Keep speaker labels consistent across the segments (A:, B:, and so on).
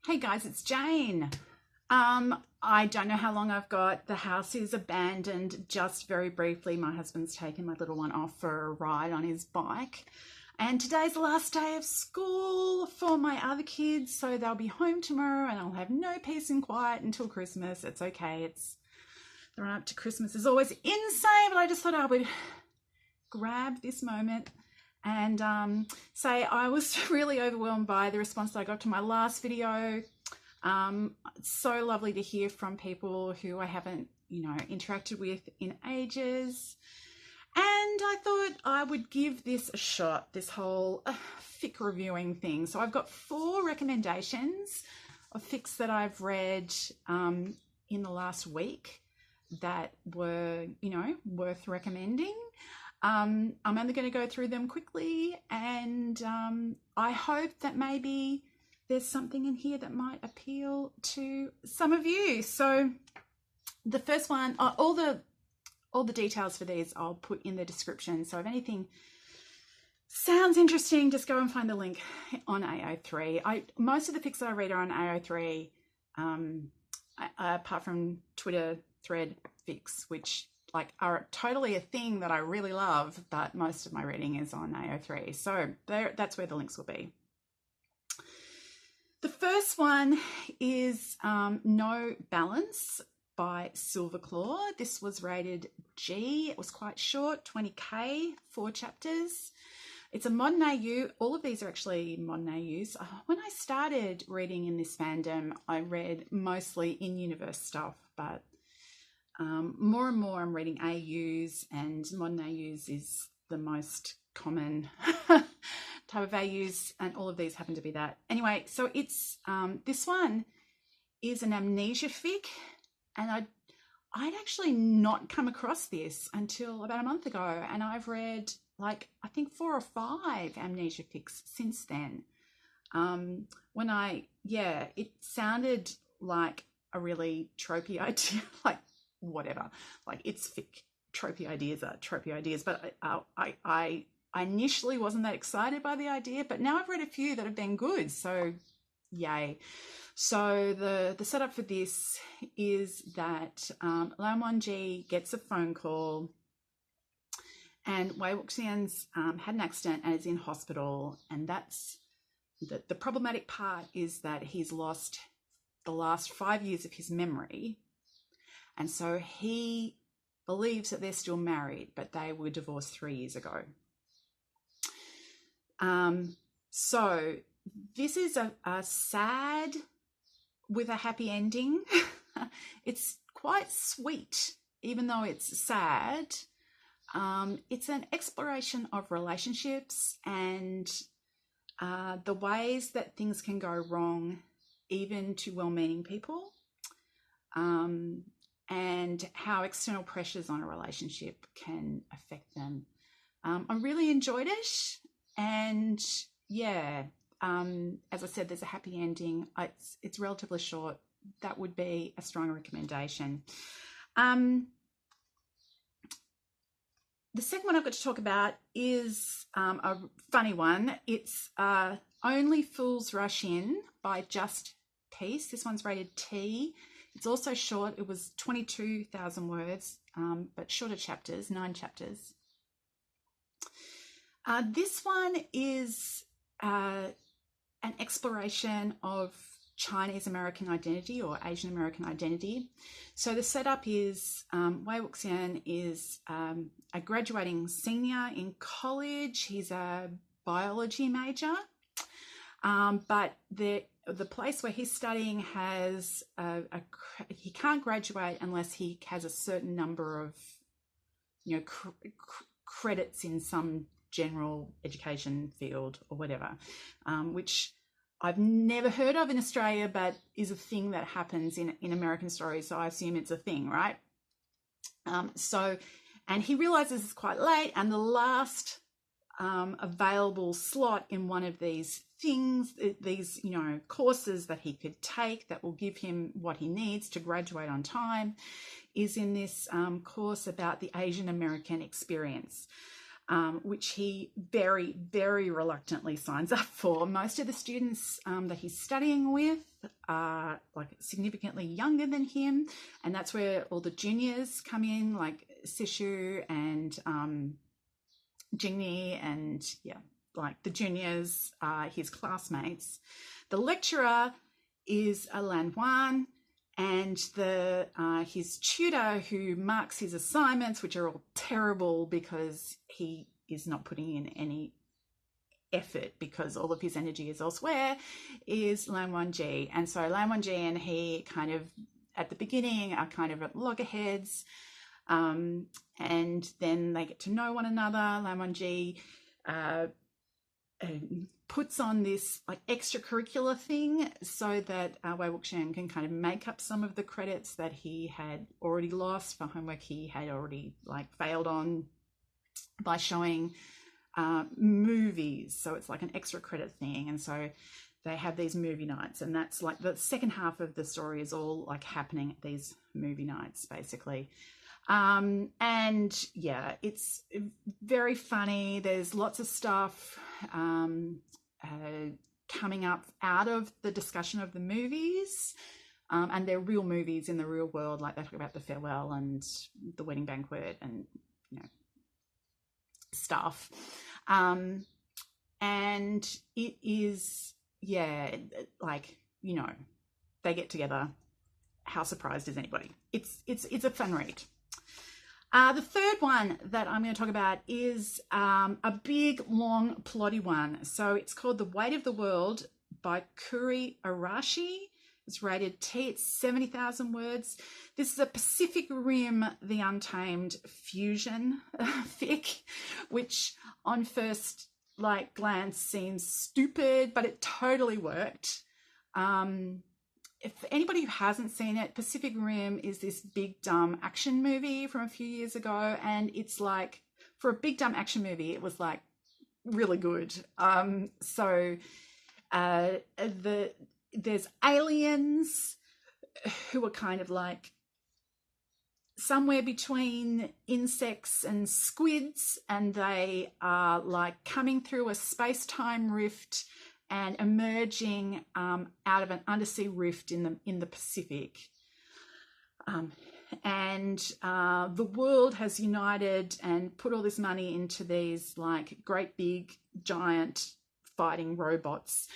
A: Hey guys, it's Jane. I don't know how long I've got. The house is abandoned. Just very briefly, my husband's taken my little one off for a ride on his bike. And today's the last day of school for my other kids, so they'll be home tomorrow and I'll have no peace and quiet until Christmas. It's okay. The run up to Christmas is always insane, but I just thought I would grab this moment and say I was really overwhelmed by the response that I got to my last video. It's so lovely to hear from people who I haven't, interacted with in ages. And I thought I would give this a shot, this whole fic reviewing thing. So I've got 4 recommendations of fics that I've read in the last week that were, worth recommending. I'm only going to go through them quickly, and I hope that maybe there's something in here that might appeal to some of you. So the first one, all the details for these I'll put in the description. So if anything sounds interesting, just go and find the link on AO3. Most of the fics that I read are on AO3, apart from Twitter thread fics, which are totally a thing that I really love, but most of my reading is on AO3. So that's where the links will be. The first one is No Balance by Silverclaw. This was rated G. It was quite short, 20k, 4 chapters. It's a modern AU. All of these are actually modern AUs. When I started reading in this fandom, I read mostly in-universe stuff, but more and more I'm reading AUs, and modern AUs is the most common type of AUs, and all of these happen to be that. Anyway, so it's this one is an amnesia fic, and I'd actually not come across this until about a month ago, and I've read I think 4 or 5 amnesia fics since then. It sounded like a really tropey idea, whatever, it's fic. Tropey ideas are tropey ideas, but I initially wasn't that excited by the idea, but now I've read a few that have been good, so yay. So the setup for this is that Lan Wangji gets a phone call, and Wei Wuxian's had an accident and is in hospital, and that's the problematic part is that he's lost the last 5 years of his memory, and so he believes that they're still married, but they were divorced 3 years ago. So this is a sad with a happy ending. It's quite sweet, even though it's sad. It's an exploration of relationships and the ways that things can go wrong, even to well-meaning people. And how external pressures on a relationship can affect them. I really enjoyed it, and as I said, there's a happy ending. It's relatively short. That would be a strong recommendation. The second one I've got to talk about is a funny one. It's Only Fools Rush In by Just Peace. This one's rated T. It's also short. It was 22,000 words, but shorter chapters, 9 chapters. This one is an exploration of Chinese American identity or Asian American identity. So the setup is Wei Wuxian is a graduating senior in college. He's a biology major, but the place where he's studying has he can't graduate unless he has a certain number of credits in some general education field or whatever, which I've never heard of in Australia, but is a thing that happens in American stories, so I assume it's a thing, right? And he realizes it's quite late, and the last available slot in one of these things, these courses that he could take that will give him what he needs to graduate on time, is in this course about the Asian American experience. which he very, very reluctantly signs up for. Most of the students that he's studying with are like significantly younger than him, and that's where all the juniors come in, like Sishu and Jingni, and yeah, like the juniors are his classmates. The lecturer is Lan Wan, and his tutor, who marks his assignments, which are all terrible because he is not putting in any effort because all of his energy is elsewhere, is Lan Wan Ji. And so Lan Wan Ji and he kind of, at the beginning, are kind of at loggerheads, and then they get to know one another. Lan Wan Ji puts on this like extracurricular thing so that Wei Wuxian can kind of make up some of the credits that he had already lost for homework he had already like failed on by showing movies. So it's like an extra credit thing, and so they have these movie nights, and that's like the second half of the story is all like happening at these movie nights basically. And yeah, it's very funny. There's lots of stuff coming up out of the discussion of the movies, and they're real movies in the real world. Like they talk about the farewell and the wedding banquet and, you know, stuff. And it is, yeah, like, you know, they get together. How surprised is anybody? It's a fun read. The third one that I'm going to talk about is a big, long, plotty one. So it's called The Weight of the World by KouriArashi. It's rated T. It's 70,000 words. This is a Pacific Rim, the Untamed fusion fic, which on first like glance seems stupid, but it totally worked. If anybody who hasn't seen it, Pacific Rim is this big dumb action movie from a few years ago, and it's like, for a big dumb action movie, it was like really good. There's aliens who are kind of like somewhere between insects and squids, and they are like coming through a space-time rift and emerging out of an undersea rift in the Pacific. And the world has united and put all this money into these like great big giant fighting robots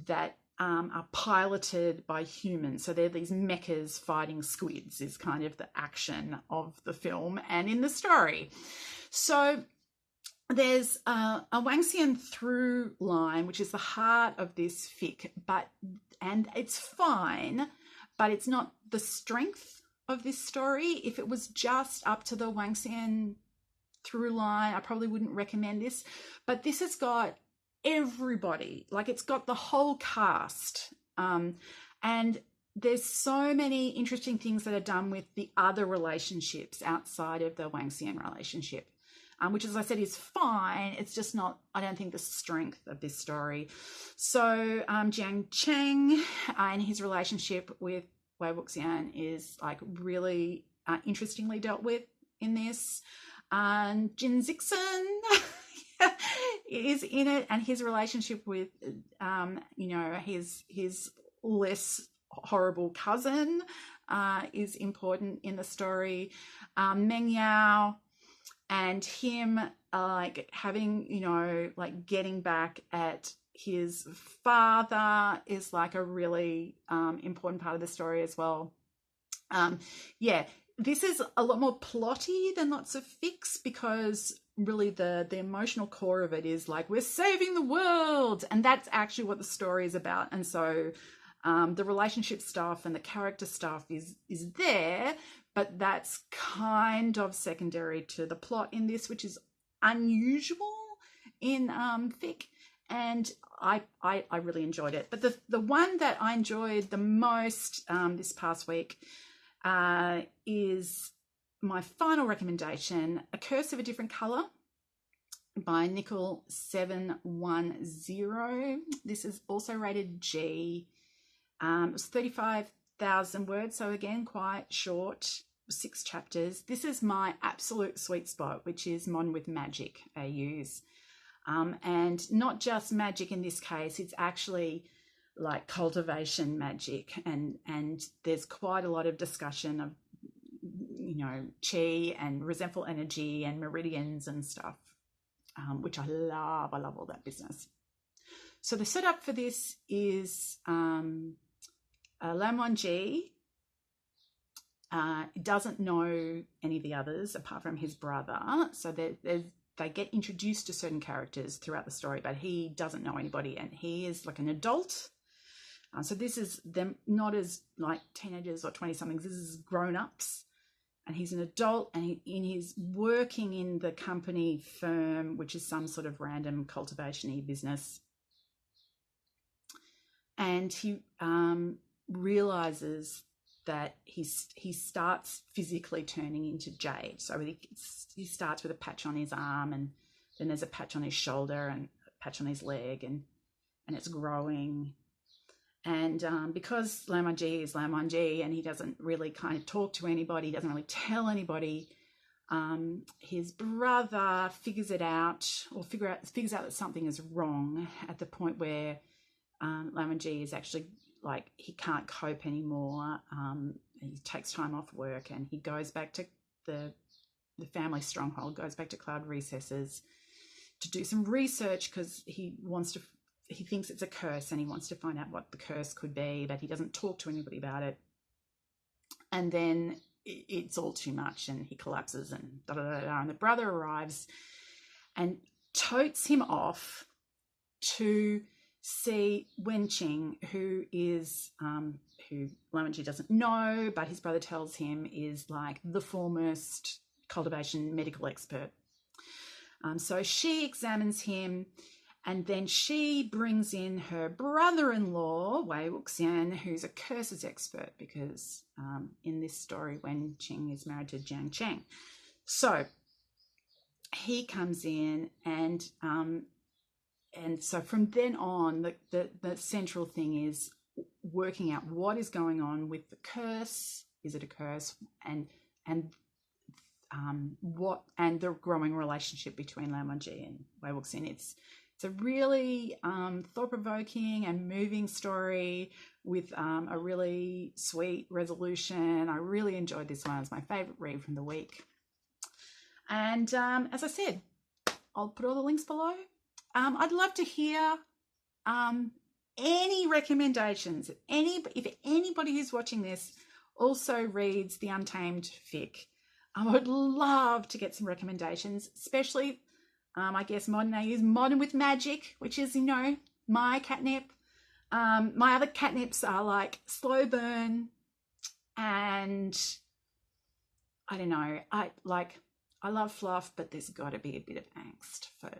A: that are piloted by humans. So they're these mechas fighting squids is kind of the action of the film and in the story. So there's a Wangxian through line, which is the heart of this fic, and it's fine, but it's not the strength of this story. If it was just up to the Wangxian through line, I probably wouldn't recommend this, but this has got everybody, like it's got the whole cast, and there's so many interesting things that are done with the other relationships outside of the Wangxian relationship. Which, as I said, is fine. It's just not, I don't think, the strength of this story. So Jiang Cheng and his relationship with Wei Wuxian is like really interestingly dealt with in this. Jin Zixin is in it, and his relationship with, his less horrible cousin is important in the story. Meng Yao and him like having, like getting back at his father is like a really important part of the story as well. This is a lot more plotty than lots of fics, because really the emotional core of it is like, we're saving the world, and that's actually what the story is about. And so the relationship stuff and the character stuff is there, but that's kind of secondary to the plot in this, which is unusual in fic, and I really enjoyed it. But the one that I enjoyed the most this past week is my final recommendation, A Curse of a Different Colour by Nickel 710. This is also rated G. It was 35,000 words, so again, quite short. 6 chapters. This is my absolute sweet spot, which is Modern with Magic AUs. And not just magic in this case, it's actually like cultivation magic, and there's quite a lot of discussion of, you know, chi and resentful energy and meridians and stuff, which I love. I love all that business. So the setup for this is Lam Wangji doesn't know any of the others apart from his brother. So they get introduced to certain characters throughout the story, but he doesn't know anybody, and he is like an adult. So this is them not as like teenagers or 20-somethings. This is grown-ups, and he's an adult, and he's working in the company firm, which is some sort of random cultivation-y business. And he realizes that he starts physically turning into Jade. So he starts with a patch on his arm, and then there's a patch on his shoulder and a patch on his leg, and it's growing. And because Lam Wangji is Lam Wangji, and he doesn't really kind of talk to anybody, doesn't really tell anybody, his brother figures out that something is wrong at the point where Lam Wangji is actually like, he can't cope anymore. He takes time off work, and he goes back to the family stronghold, goes back to Cloud Recesses to do some research, because he thinks it's a curse, and he wants to find out what the curse could be, but he doesn't talk to anybody about it. And then it's all too much, and he collapses, and and the brother arrives and totes him off to see Wenqing, who Lam Wangji doesn't know, but his brother tells him is like the foremost cultivation medical expert. So she examines him, and then she brings in her brother-in-law, Wei Wuxian, who's a curses expert, because in this story, Wenqing is married to Jiang Cheng. So he comes in, and so from then on, the central thing is working out what is going on with the curse. Is it a curse? And the growing relationship between Lam Wangji and Wei Wuxian. It's a really thought-provoking and moving story with a really sweet resolution. I really enjoyed this one. It's my favourite read from the week. And as I said, I'll put all the links below. I'd love to hear any recommendations. If anybody who's watching this also reads the Untamed fic, I would love to get some recommendations, especially, I guess, Modern AU's Modern with Magic, which is, you know, my catnip. My other catnips are like Slow Burn, and I don't know, I love fluff, but there's got to be a bit of angst for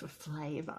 A: flavor.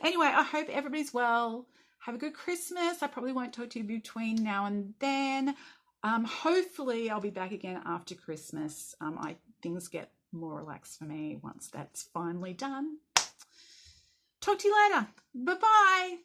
A: Anyway, I hope everybody's well. Have a good Christmas. I probably won't talk to you between now and then. Hopefully I'll be back again after Christmas. Things get more relaxed for me once that's finally done. Talk to you later. Bye-bye.